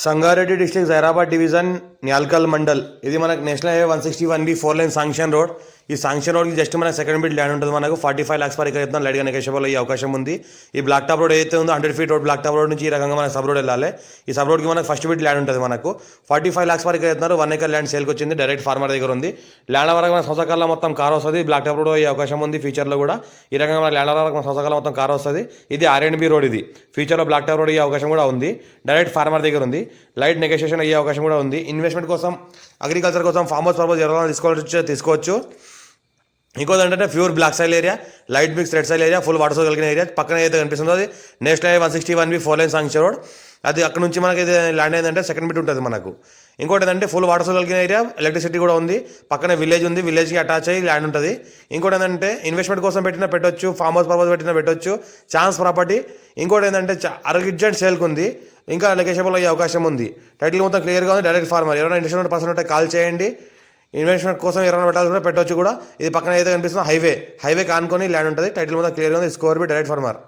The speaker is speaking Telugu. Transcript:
Sangareddy district Zaheerabad division Nyalkal mandal. ఇది మనకు national highway 161B 4 line sanction road. ఈ శాంక్షన్ రోడ్కి జస్ట్ మనకు సెకండ్ బిట్ ల్యాండ్ ఉంటుంది. మనకు 45 lakhs పర్ ఎకర్ అయితే లైట్గా నెగోషియబుల్ అయ్యే అవకాశం ఉంది. ఈ బ్లాక్ టాప్ రోడ్ ఏదైతే ఉందో 100 feet road black top road నుంచి ఈ రకంగా మనకు సబ్ రోడ్ వెళ్ళాలి. ఈ సబ్ రోడ్కి మనకు ఫస్ట్ బిట్ ల్యాండ్ ఉంటుంది. మనకు 45 lakhs పర్ ఎకర్ అవుతున్నారు. 1 acre ల్యాండ్ సేల్కి వచ్చింది. డైరెక్ట్ ఫార్మర్ దగ్గర ఉంది. ల్యాండ్ వరకు మన సంవత్సరాల మొత్తం కార్ వస్తుంది. బ్లాక్ టాప్ రోడ్ అయ్యే అవకాశం ఉంది ఫ్యూచర్లో కూడా. ఈ రకంగా మన ల్యాండ్ వరకు మన సంవత్సరాల మొత్తం కార్ వస్తుంది. ఇది R&B రోడ్. ఇది ఫ్యూచర్లో బ్లాక్ టాప్ రోడ్ అయ్యే అవకాశం కూడా ఉంది. డైరెక్ట్ ఫార్మర్ దగ్గర ఉంది. లైట్ నెగోషియేషన్ అయ్యే అవకాశం కూడా ఉంది. ఇన్వెస్ట్మెంట్ కోసం, అగ్రికల్చర్ కోసం, ఫార్మ్ హౌస్ పర్పస్ ఎవరైనా తీసుకోవచ్చు. ఇంకోటి ఏంటంటే pure black soil area, light mix red soil area, full water source కలిగిన ఏరియా. పక్కన ఏదైతే కనిపిస్తుందో అది national highway 161B 4 line sanction road. అది అక్కడ నుంచి మనకి ల్యాండ్ ఏంటంటే సెకండ్ బిట్ ఉంటుంది మనకు. ఇంకోటి ఏంటంటే ఫుల్ వాటర్ సోర్స్ కలిగిన ఏరియా, ఎలక్ట్రిసిటీ కూడా ఉంది. పక్కన విలేజ్ ఉంది. విలేజ్కి అటాచ్ అయ్యి ల్యాండ్ ఉంటుంది. ఇంకోటి ఏంటంటే ఇన్వెస్ట్మెంట్ కోసం పెట్టొచ్చు, ఫార్మ్ హౌస్ పర్పస్ పెట్టొచ్చు. Chance property. ఇంకోటి ఏంటంటే అర్జెంట్ సేల్కి ఉంది. ఇంకా నెగోషియబుల్ అయ్యే అవకాశం ఉంది. టైటిల్ మొత్తం క్లియర్గా ఉంది. Direct farmer. ఎవరైనా ఇంట్రెస్ట్ పర్సన్ ఉంటే కాల్ చేయండి. ఇన్వెస్ట్మెంట్ కోసం ఎవరైనా పెట్టాల్సి పెట్టవచ్చు కూడా. ఇది పక్కన ఏదైతే కనిపిస్తుందో హైవే కానుకొని ల్యాండ్ ఉంటుంది. టైటిల్ మొత్తం క్లియర్గా ఉంది. స్కోర్ బి డైరెక్ట్ ఫార్మర్.